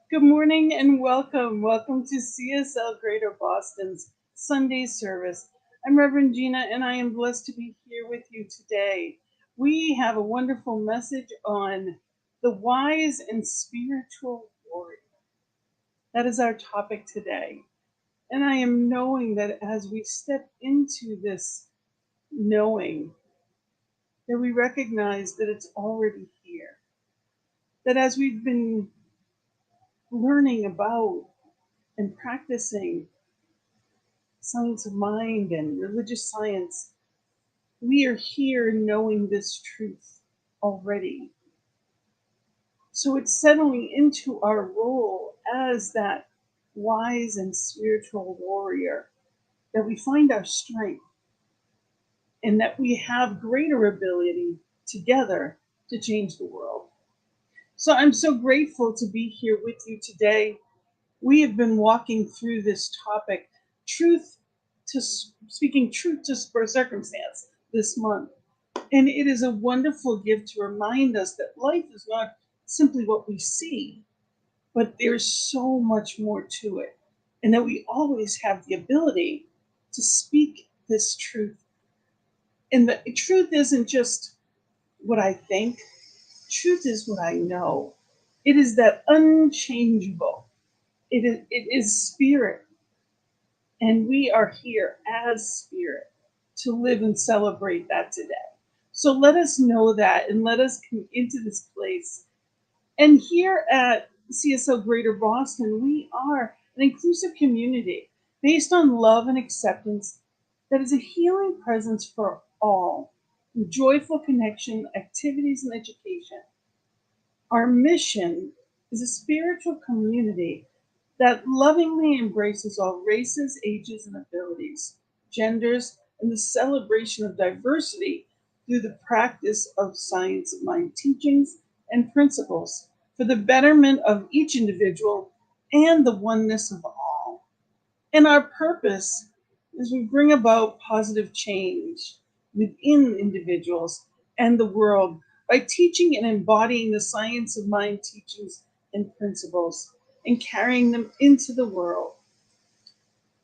Good morning and welcome. Welcome to CSL Greater Boston's Sunday service. I'm Reverend Gina and I am blessed to be here with you today. We have a wonderful message on the wise and spiritual warrior. That is our topic today. And I am knowing that as we step into this knowing, that we recognize that it's already here. That as we've been learning about and practicing science of mind and religious science, we are here knowing this truth already. So it's settling into our role as that wise and spiritual warrior that we find our strength and that we have greater ability together to change the world. So I'm so grateful to be here with you today. We have been walking through this topic, truth to speaking truth to spur circumstance this month. And it is a wonderful gift to remind us that life is not simply what we see, but there's so much more to it. And that we always have the ability to speak this truth. And the truth isn't just what I think, truth is what I know. It is that unchangeable. It is spirit. And we are here as spirit to live and celebrate that today. So let us know that and let us come into this place. And here at CSL Greater Boston, we are an inclusive community based on love and acceptance that is a healing presence for all, through joyful connection, activities, and education. Our mission is a spiritual community that lovingly embraces all races, ages, and abilities, genders, and the celebration of diversity through the practice of science of mind teachings and principles for the betterment of each individual and the oneness of all. And our purpose is we bring about positive change within individuals and the world by teaching and embodying the science of mind teachings and principles and carrying them into the world.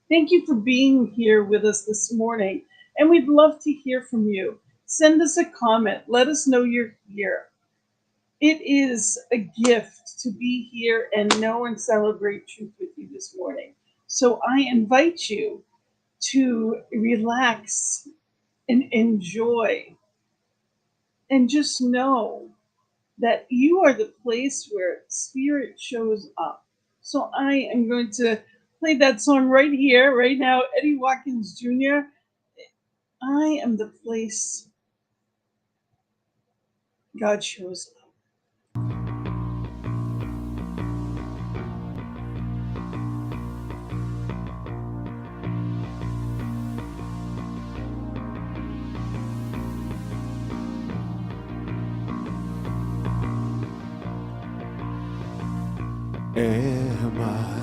Thank you for being here with us this morning, and we'd love to hear from you. Send us a comment, let us know you're here. It is a gift to be here and know and celebrate truth with you this morning. So I invite you to relax and enjoy and just know that you are the place where spirit shows up. So I am going to play that song right here, right now. Eddie Watkins Jr. I am the place God shows up. Am I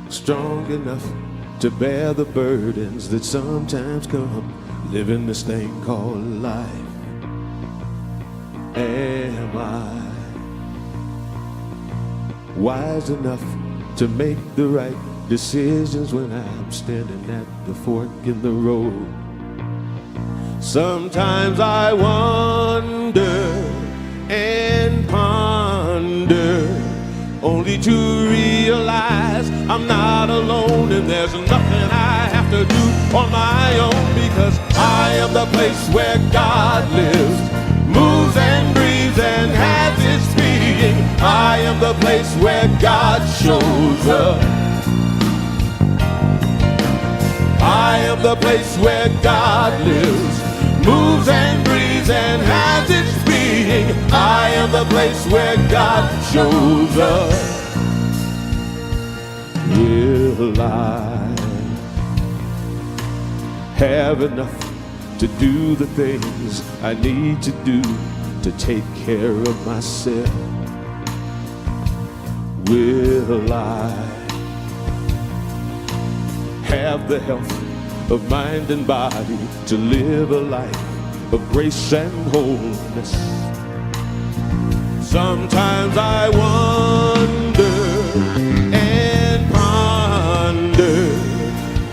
strong enough to bear the burdens that sometimes come living this thing called life? Am I wise enough to make the right decisions when I'm standing at the fork in the road? Sometimes I wonder and ponder, only to realize I'm not alone and there's nothing I have to do on my own, because I am the place where God lives, moves and breathes and has its being. I am the place where God shows up. I am the place where God lives, moves and breathes and has its being. I am the place where God shows up. Will I have enough to do the things I need to do to take care of myself? Will I have the health of mind and body to live a life of grace and wholeness? Sometimes I wonder and ponder,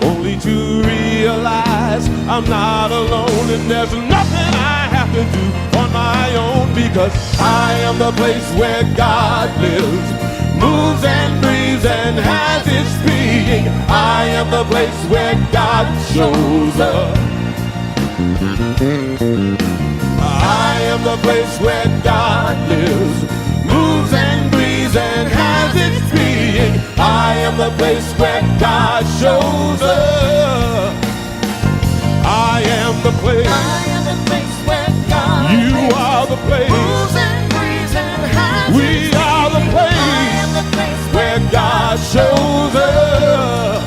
only to realize I'm not alone, and there's nothing I have to do on my own, because I am the place where God lives, moves and breathes and has its being. I am the place where God shows up. I am the place where God lives, moves and breathes and has its being. I am the place where God shows up. I am the place. I am the place where God You lives, are the place. moves and breathes and has We its are the being. place I am the place where God shows up.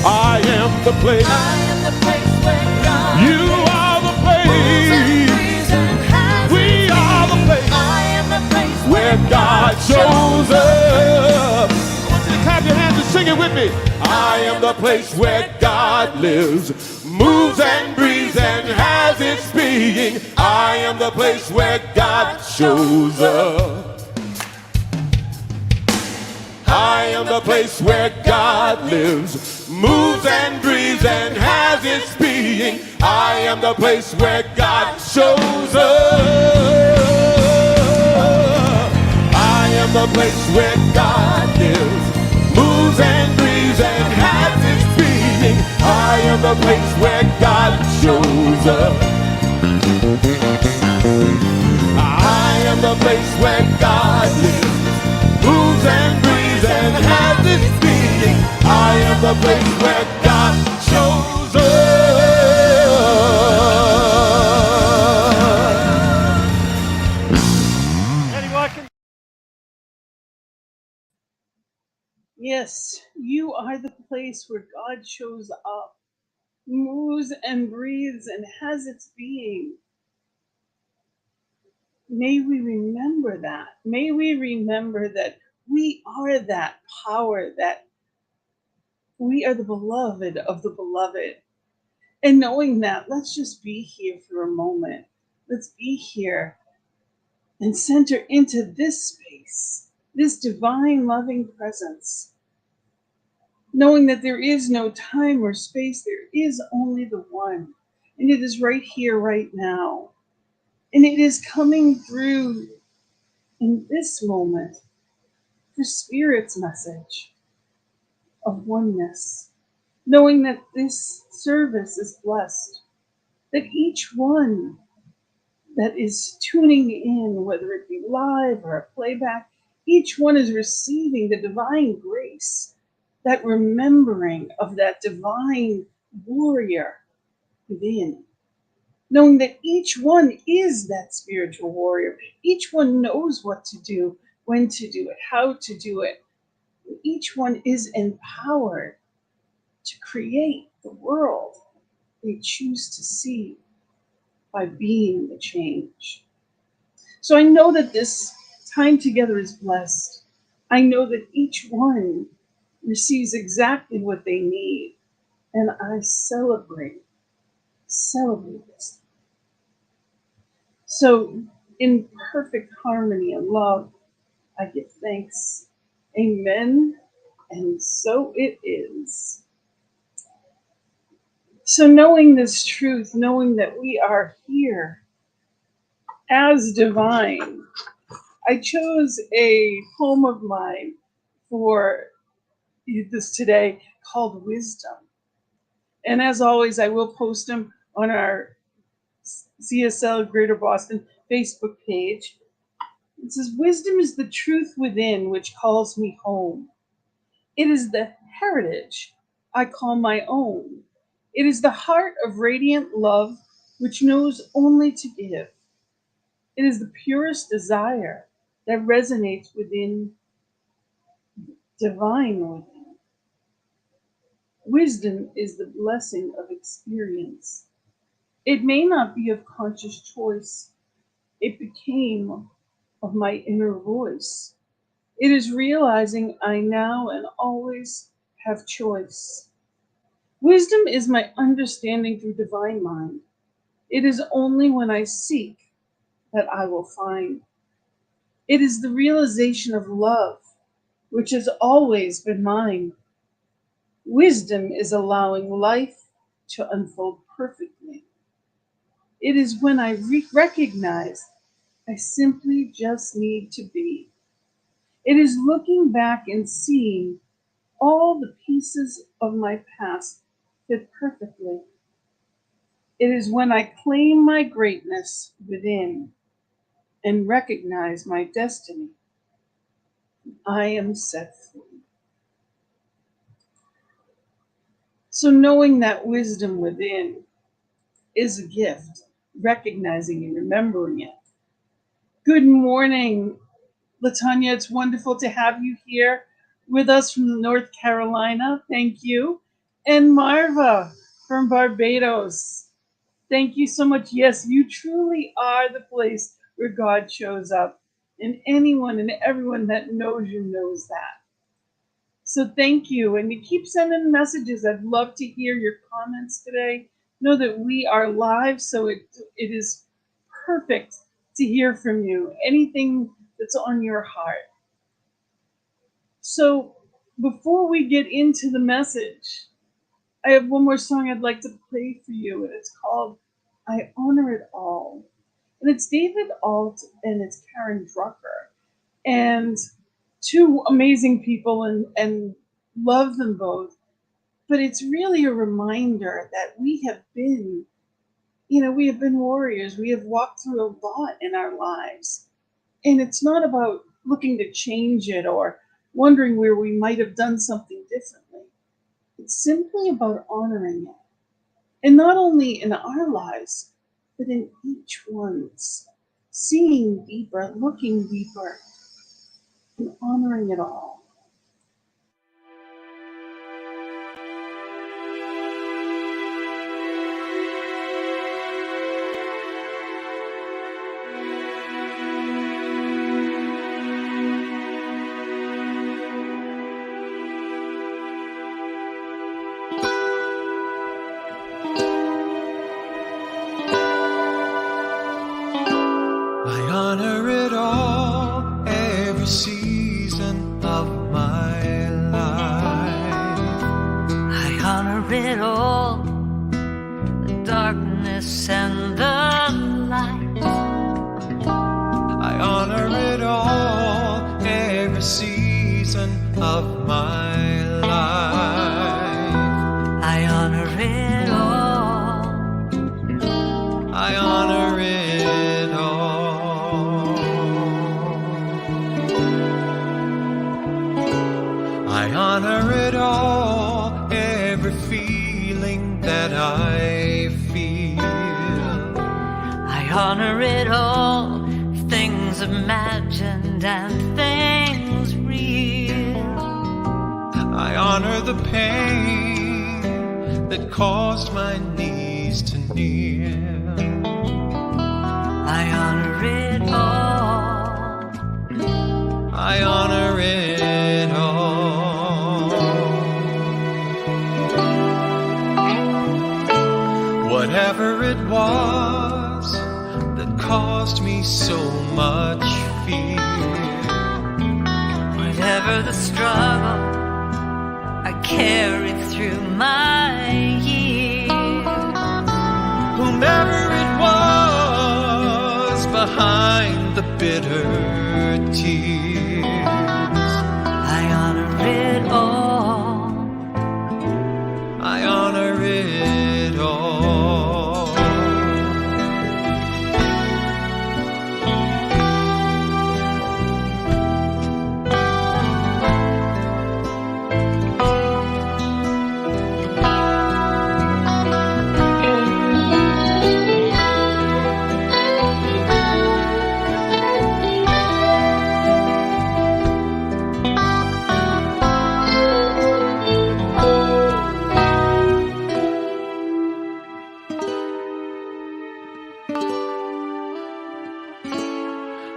I am the place. I am the place where God You are the moves and place. breathes and has We its are the being. place I am the place where God shows up. I want you to clap your hands and sing it with me. I am the place where God lives, moves and breathes and has its being. I am the place where God shows up. I am the place where God lives, moves and breathes and has its being. I am the place where God shows up. I am the place where God lives, moves and breathes and has its being. I am the place where God shows up. I am the place where God lives, moves and breathes and has its being. I am the place where God shows up. Eddie Watkins. Yes, you are the place where God shows up, moves and breathes and has its being. May we remember that. May we remember that we are that power, that we are the beloved of the beloved. And knowing that, let's just be here for a moment. Let's be here and center into this space, this divine loving presence. Knowing that there is no time or space, there is only the one. And it is right here, right now. And it is coming through in this moment for Spirit's message of oneness. Knowing that this service is blessed, that each one that is tuning in, whether it be live or a playback, each one is receiving the divine grace, that remembering of that divine warrior within. Knowing that each one is that spiritual warrior. Each one knows what to do, when to do it, how to do it. Each one is empowered to create the world they choose to see by being the change. So I know that this time together is blessed. I know that each one receives exactly what they need. And I celebrate this. So, in perfect harmony and love, I give thanks. Amen. And so it is. So, knowing this truth, knowing that we are here as divine, I chose a poem of mine for this today called Wisdom. And as always, I will post them on our CSL Greater Boston Facebook page. It says, Wisdom is the truth within which calls me home. It is the heritage I call my own. It is the heart of radiant love which knows only to give. It is the purest desire that resonates within, divine within. Wisdom is the blessing of experience. It may not be of conscious choice. It became of my inner voice. It is realizing I now and always have choice. Wisdom is my understanding through divine mind. It is only when I seek that I will find. It is the realization of love, which has always been mine. Wisdom is allowing life to unfold perfectly. It is when I recognize I simply just need to be. It is looking back and seeing all the pieces of my past fit perfectly. It is when I claim my greatness within and recognize my destiny. I am set free. So, knowing that wisdom within is a gift, recognizing and remembering it. Good morning, Latanya. It's wonderful to have you here with us from North Carolina. Thank you. And Marva from Barbados. Thank you so much. Yes, you truly are the place where God shows up. And anyone and everyone that knows you knows that. So thank you. And you keep sending messages. I'd love to hear your comments today. Know that we are live, so it is perfect to hear from you. Anything that's on your heart. So before we get into the message, I have one more song I'd like to play for you, and it's called I Honor It All. And it's David Alt and it's Karen Drucker. And two amazing people and love them both. But it's really a reminder that we have been, we have been warriors. We have walked through a lot in our lives. And it's not about looking to change it or wondering where we might have done something differently. It's simply about honoring it. And not only in our lives, but in each one's. Seeing deeper, looking deeper, and honoring it all. It all, the darkness and the light. I honor it all, every season of my life. I honor it all. I honor it all. I honor it all, every feeling that I feel. I honor it all, things imagined and things real. I honor the pain that caused my knees to kneel. I honor it all. I honor it all. Whatever it was that caused me so much fear, whatever the struggle I carried through my years, whomever it was behind the bitter tears, I honor it all. I honor it all.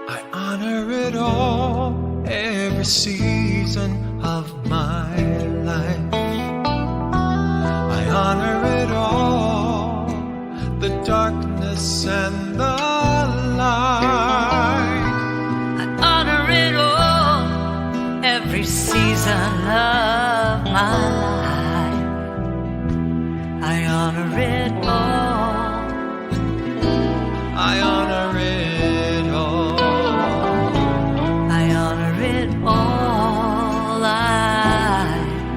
I honor it all, every season of my life. I honor it all, the darkness and the light. I honor reason of my life. I honor it all. I honor it all. I honor it all. I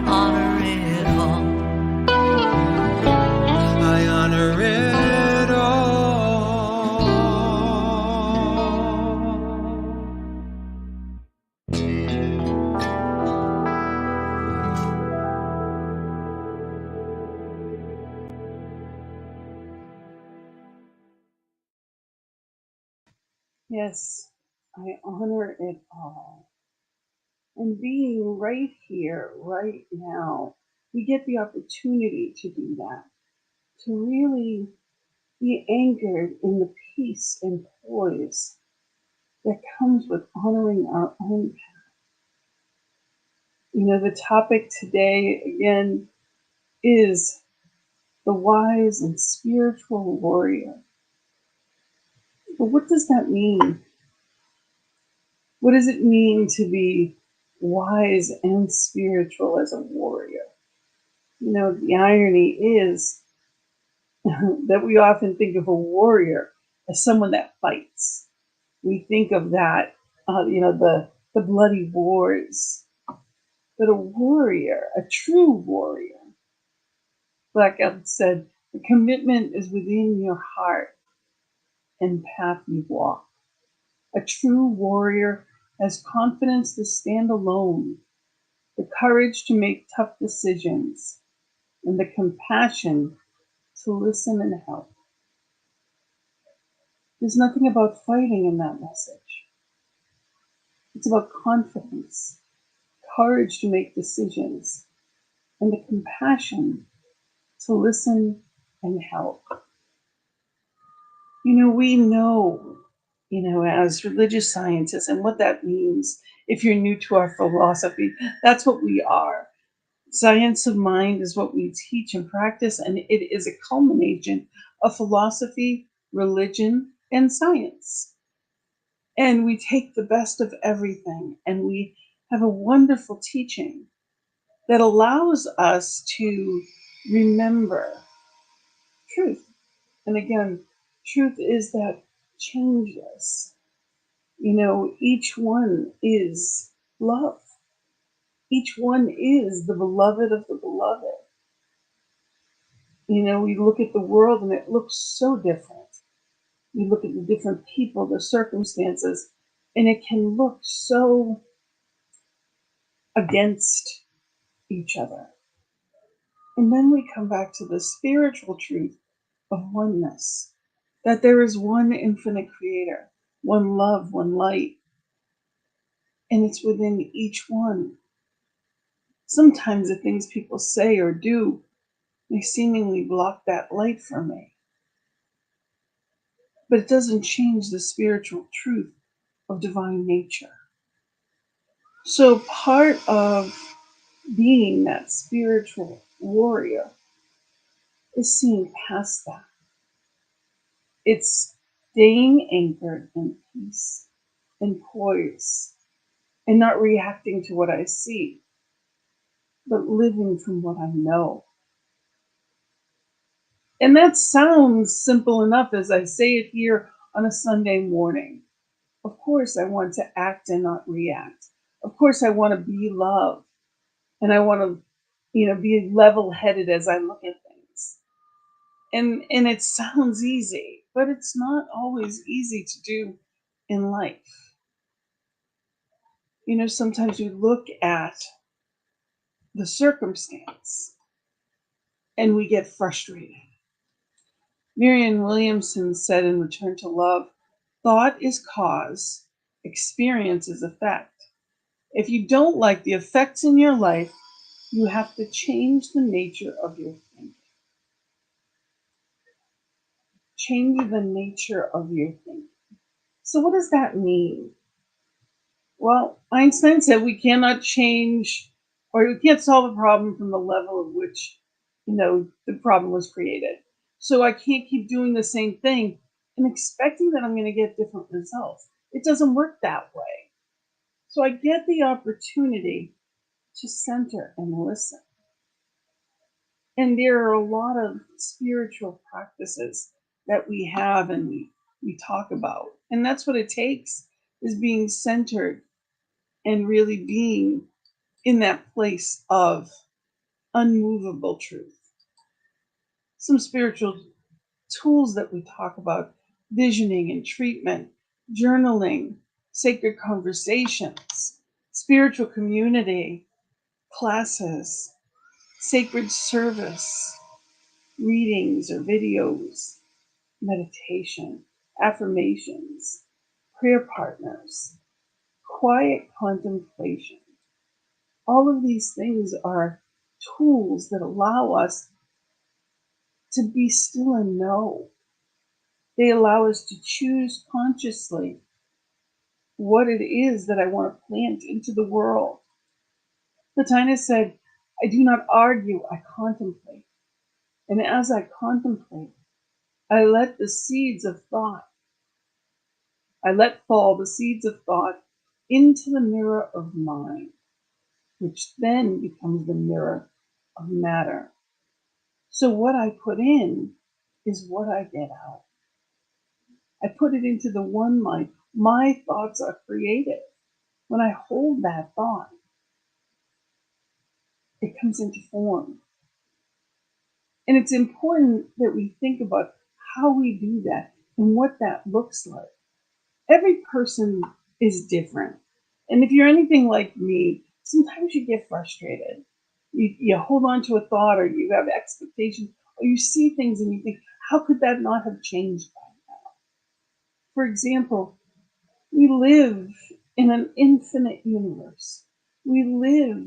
honor it all. I honor it all. Yes, I honor it all. And being right here, right now, we get the opportunity to do that, to really be anchored in the peace and poise that comes with honoring our own path. You know, the topic today, again, is the wise and spiritual warrior. But what does that mean? What does it mean to be wise and spiritual as a warrior? You know, the irony is that we often think of a warrior as someone that fights. We think of that, the bloody wars. But a warrior, a true warrior, Black Elk said, the commitment is within your heart and path you walk. A true warrior has confidence to stand alone, the courage to make tough decisions, and the compassion to listen and help. There's nothing about fighting in that message. It's about confidence, courage to make decisions, and the compassion to listen and help. We know, as religious scientists, and what that means, if you're new to our philosophy, that's what we are. Science of mind is what we teach and practice, and it is a culmination of philosophy, religion, and science. And we take the best of everything, and we have a wonderful teaching that allows us to remember truth. And again, truth is that changeless. Each one is love. Each one is the beloved of the beloved. We look at the world and it looks so different. We look at the different people, the circumstances, and it can look so against each other. And then we come back to the spiritual truth of oneness, that there is one infinite creator, one love, one light, and it's within each one. Sometimes the things people say or do may seemingly block that light from me, but it doesn't change the spiritual truth of divine nature. So part of being that spiritual warrior is seeing past that. It's staying anchored in peace and poise and not reacting to what I see, but living from what I know. And that sounds simple enough as I say it here on a Sunday morning. Of course, I want to act and not react. Of course, I want to be love, and I want to, be level-headed as I look at things. And it sounds easy, but it's not always easy to do in life. Sometimes you look at the circumstance and we get frustrated. Marianne Williamson said in Return to Love, thought is cause, experience is effect. If you don't like the effects in your life, you have to change the nature of your thinking. Change the nature of your thinking. So what does that mean? Well, Einstein said we cannot change, or we can't solve a problem from the level of which, the problem was created. So I can't keep doing the same thing and expecting that I'm going to get different results. It doesn't work that way. So I get the opportunity to center and listen. And there are a lot of spiritual practices that we have and we talk about. And that's what it takes, is being centered and really being in that place of unmovable truth. Some spiritual tools that we talk about: visioning and treatment, journaling, sacred conversations, spiritual community, classes, sacred service, readings or videos, meditation, affirmations, prayer partners, quiet contemplation. All of these things are tools that allow us to be still and know. They allow us to choose consciously what it is that I want to plant into the world. Latina said, I do not argue, I contemplate. And as I contemplate, I let the seeds of thought, I let fall the seeds of thought into the mirror of mind, which then becomes the mirror of matter. So what I put in is what I get out. I put it into the one mind. My thoughts are creative. When I hold that thought, it comes into form. And it's important that we think about how we do that and what that looks like. Every person is different. And if you're anything like me, sometimes you get frustrated. You hold on to a thought, or you have expectations, or you see things and you think, how could that not have changed by now? For example, we live in an infinite universe. We live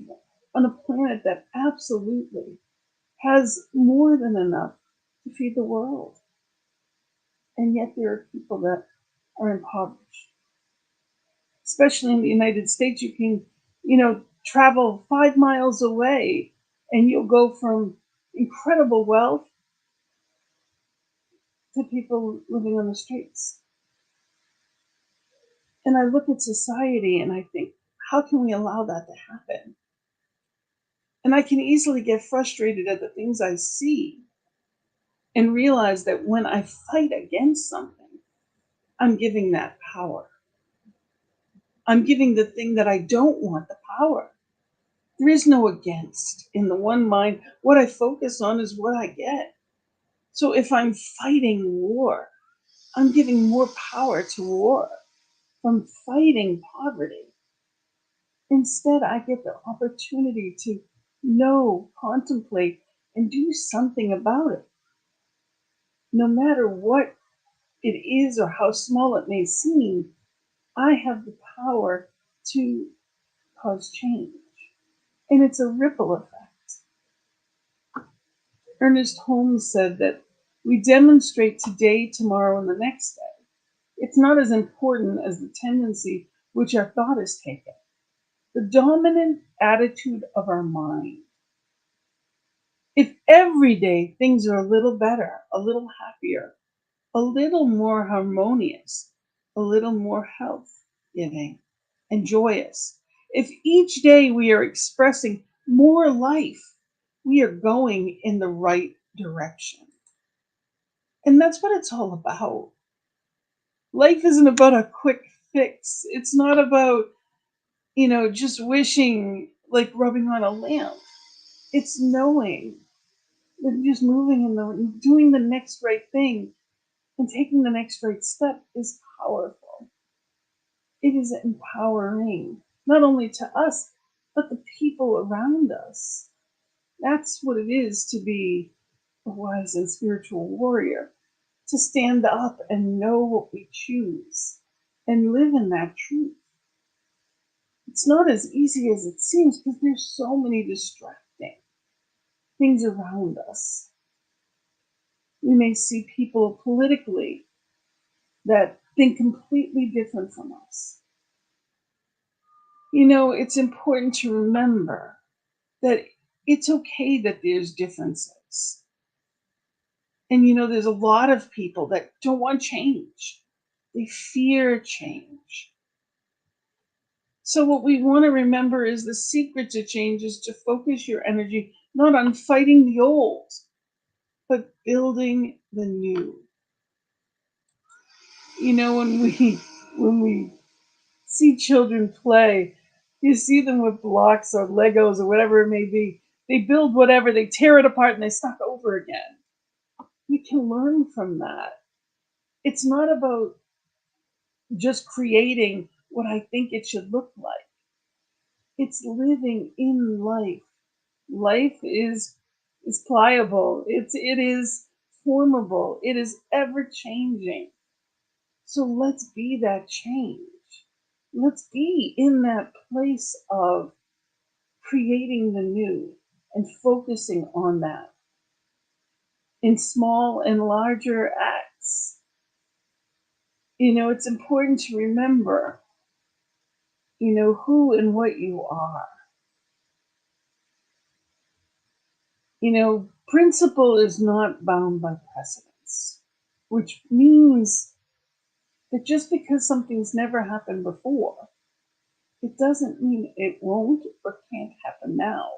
on a planet that absolutely has more than enough to feed the world. And yet there are people that are impoverished. Especially in the United States, you can, travel 5 miles away and you'll go from incredible wealth to people living on the streets. And I look at society and I think, how can we allow that to happen? And I can easily get frustrated at the things I see and realize that when I fight against something, I'm giving that power. I'm giving the thing that I don't want the power. There is no against in the one mind. What I focus on is what I get. So if I'm fighting war, I'm giving more power to war. If I'm fighting poverty, instead I get the opportunity to know, contemplate, and do something about it. No matter what it is or how small it may seem, I have the power to cause change. And it's a ripple effect. Ernest Holmes said that we demonstrate today, tomorrow, and the next day. It's not as important as the tendency which our thought is taken, the dominant attitude of our mind. If every day things are a little better, a little happier, a little more harmonious, a little more health giving and joyous, if each day we are expressing more life, we are going in the right direction. And that's what it's all about. Life isn't about a quick fix. It's not about, just wishing, like rubbing on a lamp. It's knowing that just moving doing the next right thing and taking the next right step is powerful. It is empowering, not only to us, but the people around us. That's what it is to be a wise and spiritual warrior, to stand up and know what we choose and live in that truth. It's not as easy as it seems because there's so many distracting things around us. We may see people politically that think completely different from us. It's important to remember that it's okay that there's differences. And there's a lot of people that don't want change. They fear change. So, what we want to remember is the secret to change is to focus your energy not on fighting the old, but building the new. You know, when we see children play, you see them with blocks or Legos or whatever it may be. They build whatever, they tear it apart, and they start over again. We can learn from that. It's not about just creating what I think it should look like. It's living in life. Life is pliable. It is formable. It is ever changing. So let's be that change. Let's be in that place of creating the new and focusing on that in small and larger acts. You know, it's important to remember, you know, who and what you are. You know, principle is not bound by precedence, which means that just because something's never happened before, it doesn't mean it won't or can't happen now.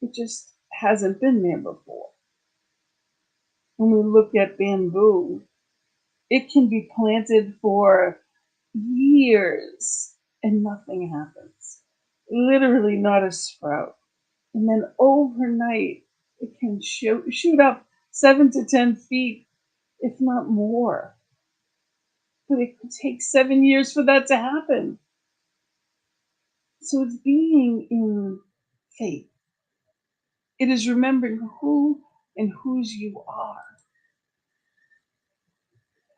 It just hasn't been there before. When we look at bamboo, it can be planted for years and nothing happens. Literally, not a sprout. And then overnight, it can shoot up 7 to 10 feet, if not more. But it could take 7 years for that to happen. So it's being in faith. It is remembering who and whose you are.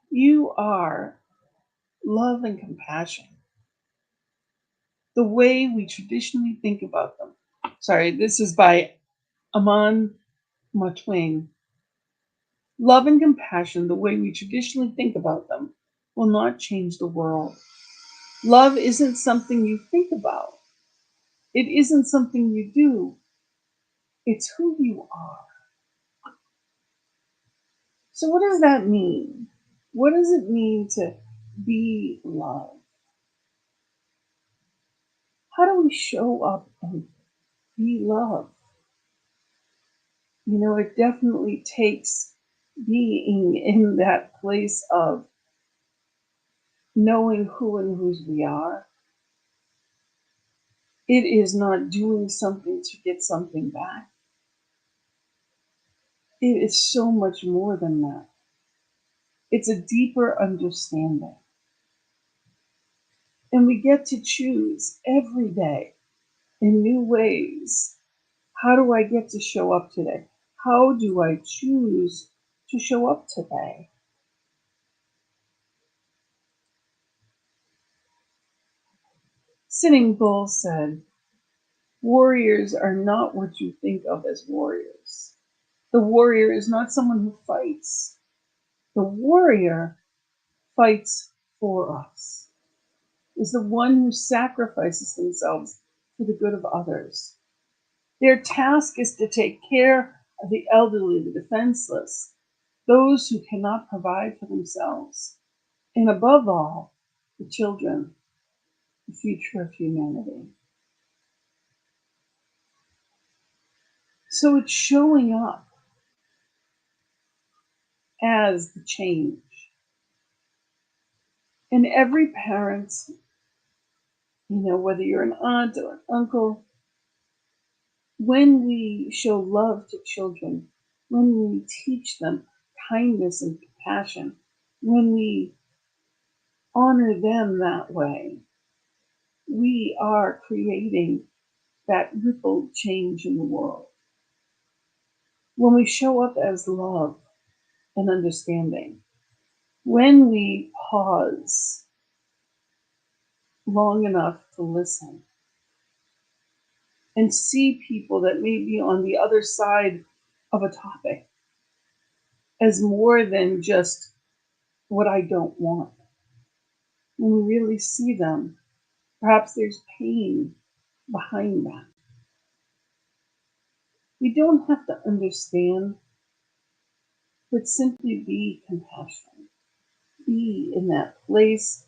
You are love and compassion, the way we traditionally think about them. Sorry, this is by Aman Matwain. Love and compassion, the way we traditionally think about them, will not change the world. Love isn't something you think about. It isn't something you do. It's who you are. So, what does that mean? What does it mean to be love? How do we show up and be love? You know, it definitely takes being in that place of knowing who and whose we are. It is not doing something to get something back. It is so much more than that. It's a deeper understanding. And we get to choose every day in new ways. How do I get to show up today? How do I choose to show up today? Sitting Bull said, warriors are not what you think of as warriors. The warrior is not someone who fights. The warrior fights for us, is the one who sacrifices themselves for the good of others. Their task is to take care of the elderly, the defenseless, those who cannot provide for themselves, and above all, the children, the future of humanity. So it's showing up as the change. And every parent, you know, whether you're an aunt or an uncle, when we show love to children, when we teach them kindness and compassion, when we honor them that way, we are creating that ripple change in the world. When we show up as love and understanding, when we pause long enough to listen and see people that may be on the other side of a topic as more than just what I don't want. When we really see them, perhaps there's pain behind that. We don't have to understand, but simply be compassionate. Be in that place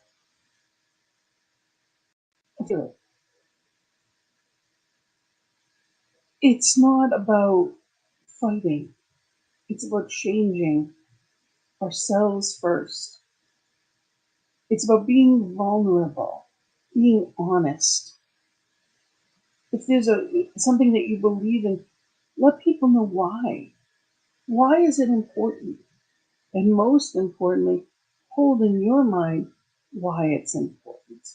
It's not about fighting. It's about changing ourselves first. It's about being vulnerable, being honest. If there's something that you believe in, let people know why. Why is it important? And most importantly, hold in your mind why it's important.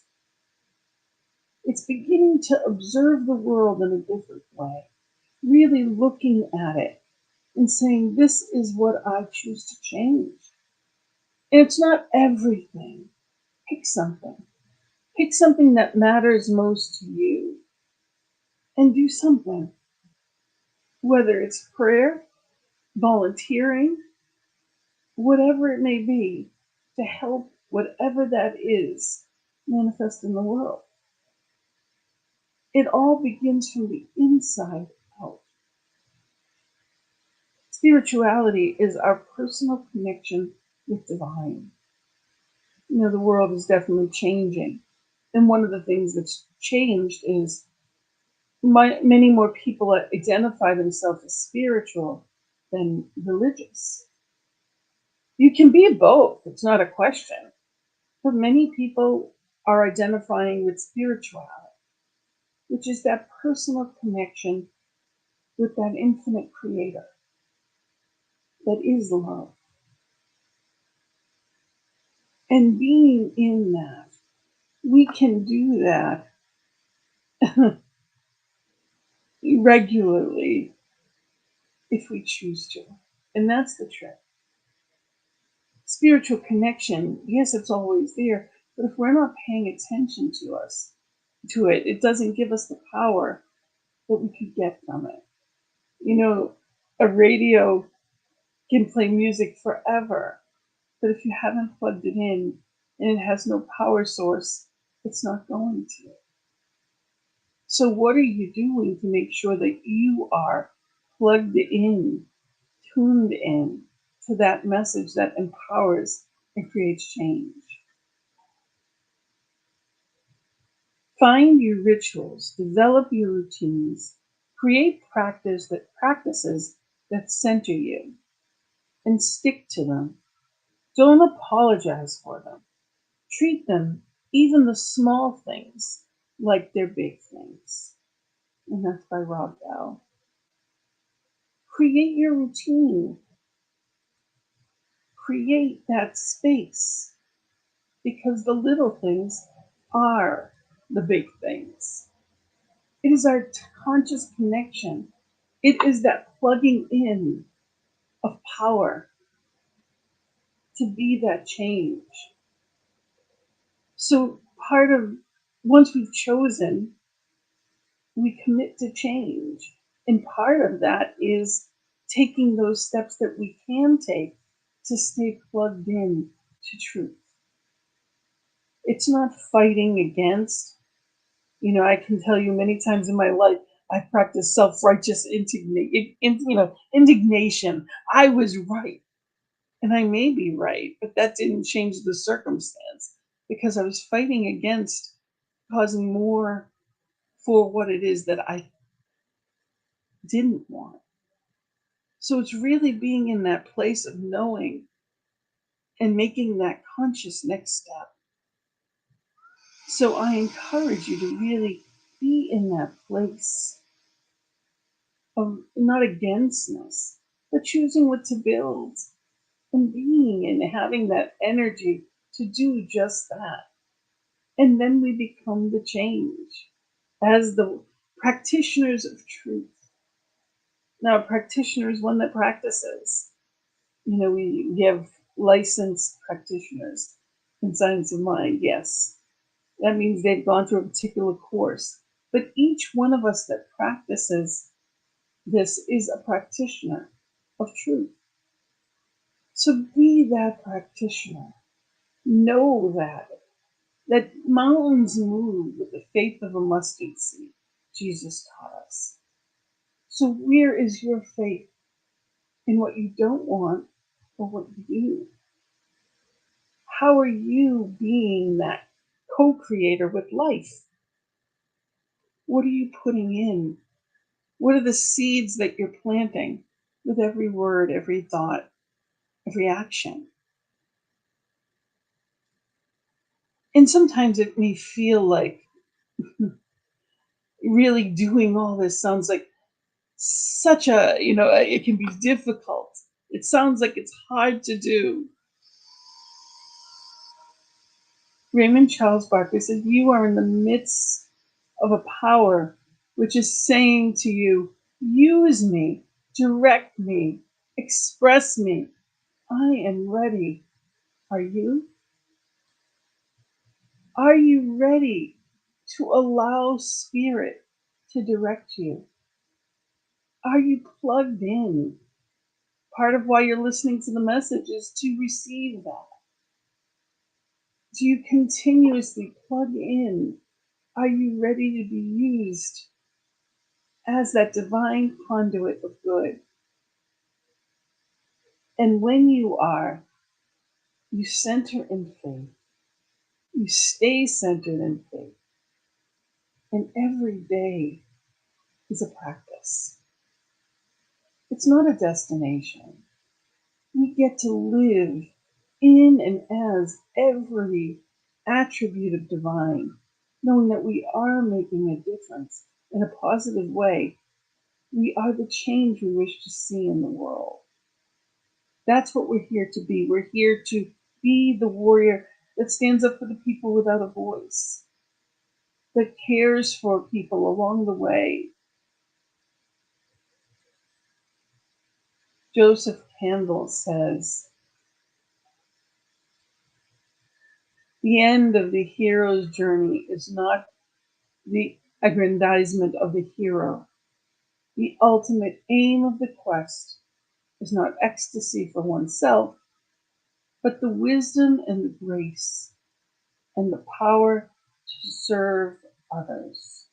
It's beginning to observe the world in a different way, really looking at it and saying, this is what I choose to change. And it's not everything. Pick something. Pick something that matters most to you and do something, whether it's prayer, volunteering, whatever it may be, to help whatever that is manifest in the world. It all begins from the inside out. Spirituality is our personal connection with divine. The world is definitely changing. And one of the things that's changed is many more people identify themselves as spiritual than religious. You can be both, it's not a question. But many people are identifying with spirituality, which is that personal connection with that infinite creator that is love. And being in that, we can do that regularly if we choose to. And that's the trick. Spiritual connection, yes, it's always there, but if we're not paying attention to it, it doesn't give us the power that we could get from it. A radio can play music forever, but if you haven't plugged it in and it has no power source, it's not going to. So what are you doing to make sure that you are plugged in, tuned in to that message that empowers and creates change? Find your rituals, develop your routines, create practices that center you, and stick to them. Don't apologize for them. Treat them, even the small things, like they're big things. And that's by Rob Bell. Create your routine. Create that space, because the little things are the big things. It is our conscious connection. It is that plugging in of power to be that change. So once we've chosen, we commit to change. And part of that is taking those steps that we can take to stay plugged in to truth. It's not fighting against. I can tell you many times in my life, I practiced self-righteous indignation. I was right, and I may be right, but that didn't change the circumstance because I was fighting against causing more for what it is that I didn't want. So it's really being in that place of knowing and making that conscious next step. So I encourage you to really be in that place of not againstness, but choosing what to build and being and having that energy to do just that. And then we become the change as the practitioners of truth. Now, a practitioner is one that practices. We have licensed practitioners in science of mind, yes. That means they've gone through a particular course. But each one of us that practices this is a practitioner of truth. So be that practitioner. Know that mountains move with the faith of a mustard seed, Jesus taught us. So where is your faith in what you don't want or what you do? How are you being that co-creator with life? What are you putting in? What are the seeds that you're planting with every word, every thought, every action? And sometimes it may feel like really doing all this sounds like such a, it can be difficult. It sounds like it's hard to do. Raymond Charles Barker said, "You are in the midst of a power which is saying to you, use me, direct me, express me. I am ready. Are you? Are you ready to allow spirit to direct you? Are you plugged in? Part of why you're listening to the message is to receive that. Do you continuously plug in? Are you ready to be used as that divine conduit of good? And when you are, you center in faith. You stay centered in faith. And every day is a practice. It's not a destination. We get to live in and as every attribute of divine, knowing that we are making a difference in a positive way. We are the change we wish to see in the world. That's what we're here to be. We're here to be the warrior that stands up for the people without a voice, that cares for people along the way. Joseph Campbell says, the end of the hero's journey is not the aggrandizement of the hero. The ultimate aim of the quest is not ecstasy for oneself, but the wisdom and the grace and the power to serve others.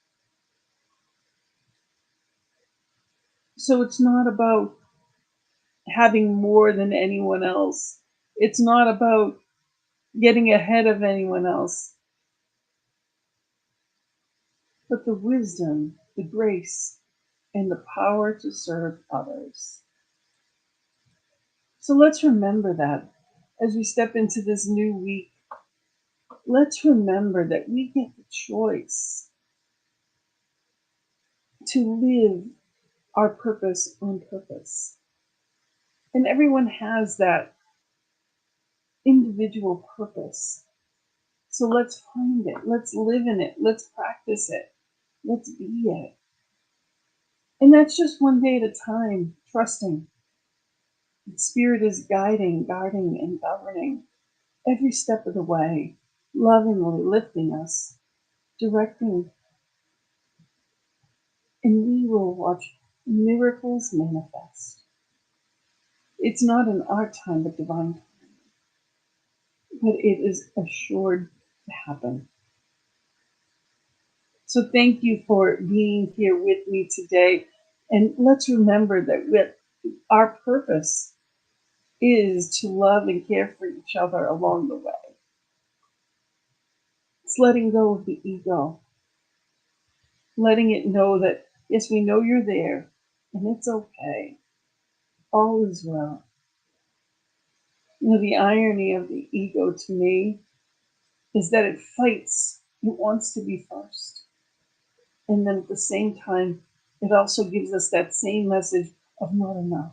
So it's not about having more than anyone else. It's not about getting ahead of anyone else, but the wisdom, the grace, and the power to serve others. So let's remember that as we step into this new week. Let's remember that we get the choice to live our purpose on purpose. And everyone has that individual purpose. So let's find it. Let's live in it. Let's practice it. Let's be it. And that's just one day at a time, trusting that Spirit is guiding, guarding, and governing every step of the way, lovingly lifting us, directing, and we will watch miracles manifest. It's not in our time, but divine time, but it is assured to happen. So thank you for being here with me today. And let's remember that our purpose is to love and care for each other along the way. It's letting go of the ego, letting it know that, yes, we know you're there, and it's okay. All is well. The irony of the ego to me is that it fights. It wants to be first. And then at the same time, it also gives us that same message of not enough.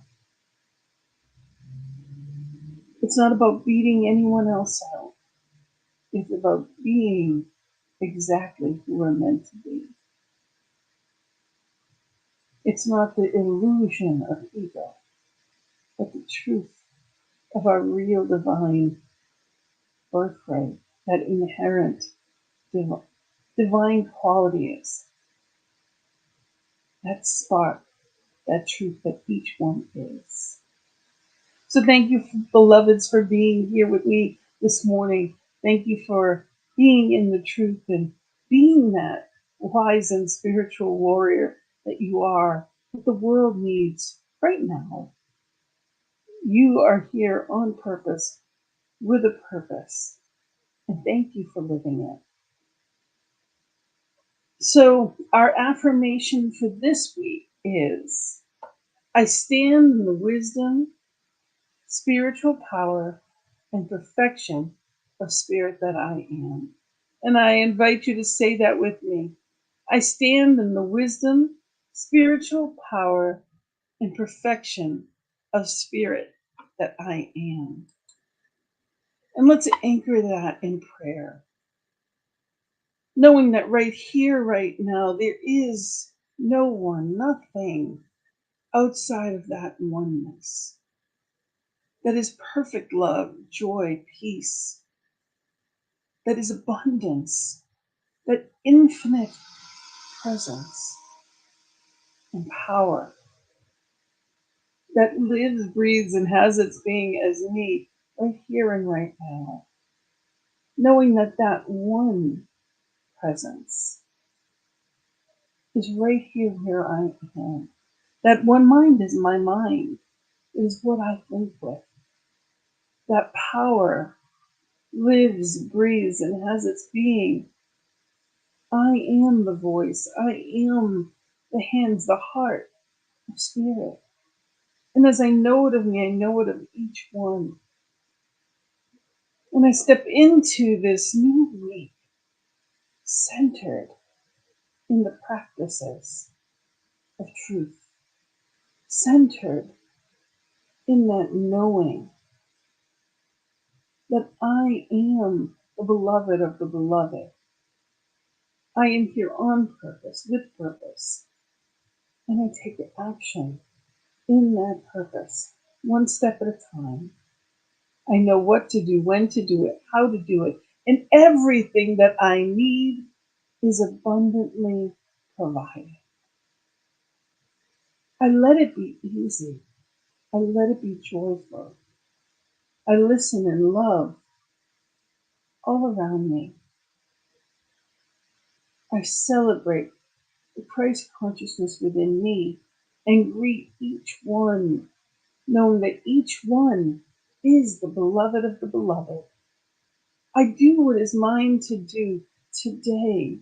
It's not about beating anyone else out. It's about being exactly who we're meant to be. It's not the illusion of ego, but the truth of our real divine birthright, that inherent divine qualities, that spark, that truth that each one is. So thank you, beloveds, for being here with me this morning. Thank you for being in the truth and being that wise and spiritual warrior that you are, that the world needs right now. You are here on purpose, with a purpose, and thank you for living it. So, our affirmation for this week is I stand in the wisdom, spiritual power, and perfection of spirit that I am. And I invite you to say that with me. I stand in the wisdom, spiritual power, and perfection of spirit that I am. And let's anchor that in prayer, knowing that right here, right now, there is no one, nothing outside of that oneness. That is perfect love, joy, peace. That is abundance, that infinite presence and power that lives, breathes, and has its being as me right here and right now. Knowing that that one presence is right here where I am. That one mind is my mind, is what I think with. That power lives, breathes, and has its being. I am the voice. I am the hands, the heart of spirit. And as I know it of me, I know it of each one. And I step into this new week centered in the practices of truth, centered in that knowing that I am the beloved of the beloved. I am here on purpose, with purpose, and I take action in that purpose, one step at a time. I know what to do, when to do it, how to do it, and everything that I need is abundantly provided. I let it be easy. I let it be joyful. I listen and love all around me. I celebrate the Christ consciousness within me and greet each one, knowing that each one is the beloved of the beloved. I do what is mine to do today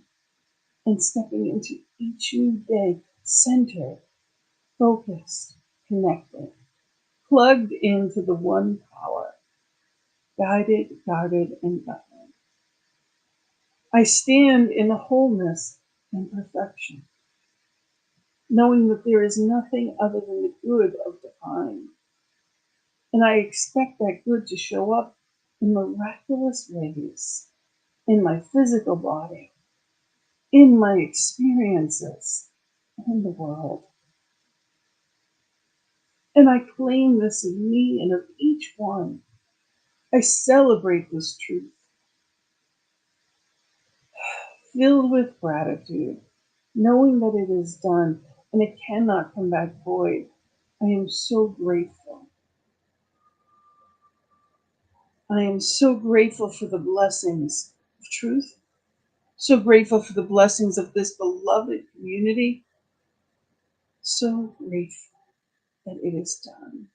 and stepping into each new day centered, focused, connected, plugged into the one power, guided, guarded, and governed. I stand in the wholeness and perfection, knowing that there is nothing other than the good of divine. And I expect that good to show up in miraculous ways in my physical body, in my experiences, in the world. And I claim this of me and of each one. I celebrate this truth, filled with gratitude, knowing that it is done and it cannot come back void. I am so grateful. I am so grateful for the blessings of truth, so grateful for the blessings of this beloved community, so grateful that it is done.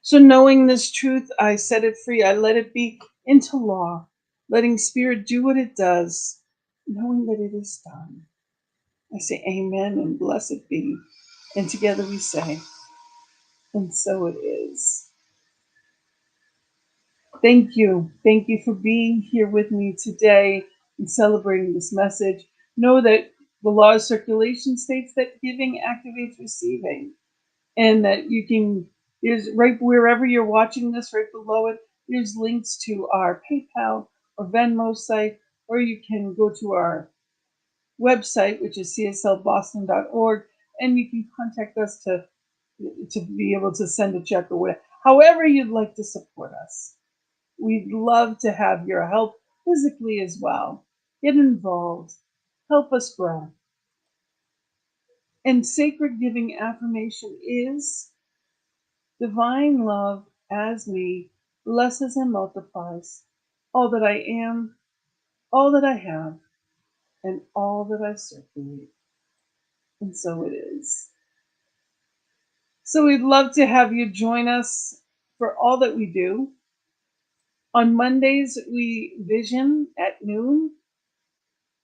So, knowing this truth, I set it free. I let it be into law, letting Spirit do what it does, knowing that it is done. I say amen and blessed be. And together we say, and so it is. Thank you. Thank you for being here with me today and celebrating this message. Know that the law of circulation states that giving activates receiving, and that you can, there's right wherever you're watching this, right below it, there's links to our PayPal or Venmo site, or you can go to our website, which is cslboston.org, and you can contact us to be able to send a check or whatever. However you'd like to support us. We'd love to have your help physically as well. Get involved. Help us grow. And sacred giving affirmation is divine love as me blesses and multiplies all that I am, all that I have, and all that I circulate. And so it is. So we'd love to have you join us for all that we do. On Mondays, we vision at noon.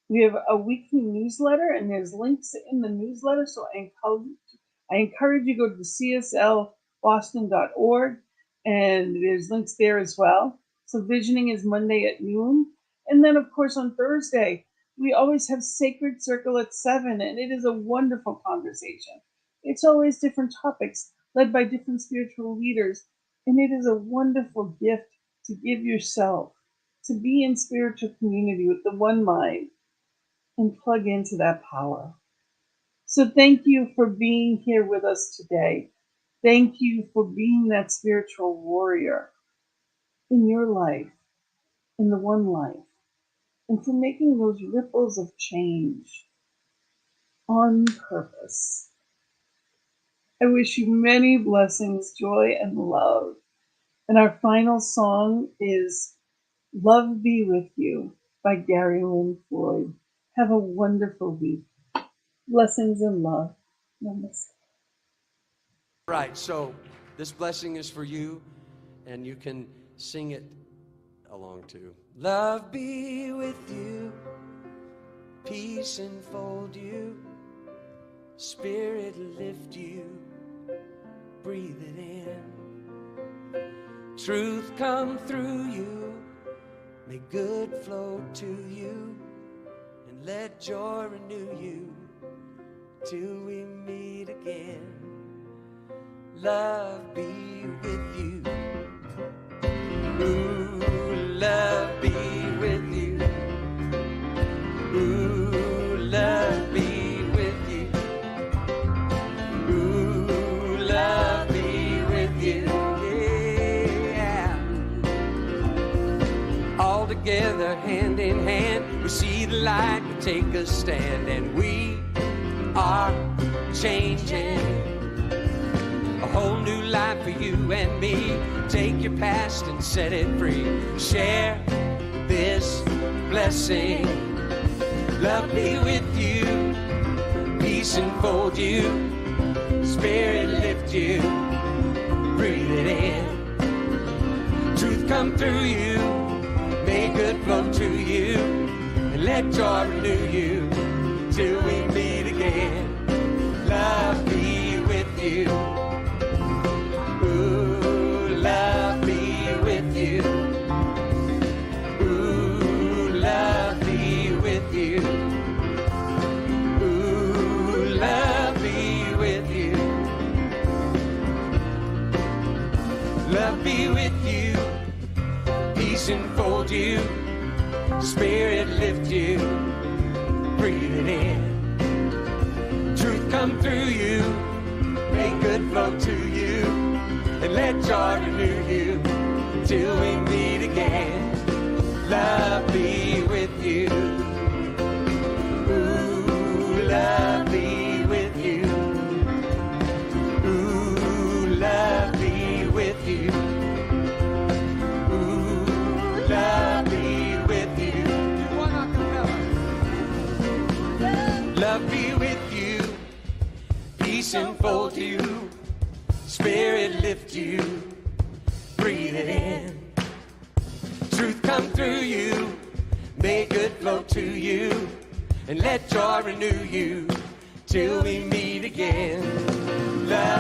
We have a weekly newsletter, and there's links in the newsletter. So I encourage you to go to cslboston.org, and there's links there as well. So visioning is Monday at noon. And then, of course, on Thursday, we always have Sacred Circle at 7, and it is a wonderful conversation. It's always different topics led by different spiritual leaders, and it is a wonderful gift to give yourself, to be in spiritual community with the one mind and plug into that power. So thank you for being here with us today. Thank you for being that spiritual warrior in your life, in the one life, and for making those ripples of change on purpose. I wish you many blessings, joy, and love. And our final song is Love Be With You by Gary Lynn Floyd. Have a wonderful week. Blessings and love. Namaste. Right, so this blessing is for you, and you can sing it along too. Love be with you, peace enfold you, spirit lift you, breathe it in. Truth come through you, may good flow to you, and let joy renew you till we meet again. Love be with you. Ooh, love be with you. Ooh, love be with you. Ooh, love be with you. Yeah. All together, hand in hand, we see the light, we take a stand, and we are changing. A whole new life for you and me. Take your past and set it free. Share this blessing. Love be with you. Peace enfold you. Spirit lift you. Breathe it in. Truth come through you. May good flow to you. And let joy renew you till we meet again. Love be with you. Love be with you. Ooh, love be with you. Ooh, love be with you. Love be with you. Peace enfold you. Spirit lift you. Breathe it in. Truth come through you. Make good flow to you. And let joy renew you till we meet again. Love be with you. Ooh, love be with you. Ooh, love be with you. Ooh, love be with you. Love be with you. Peace enfold you. Spirit lift you, breathe it in. Truth come through you, may good flow to you, and let joy renew you till we meet again. Love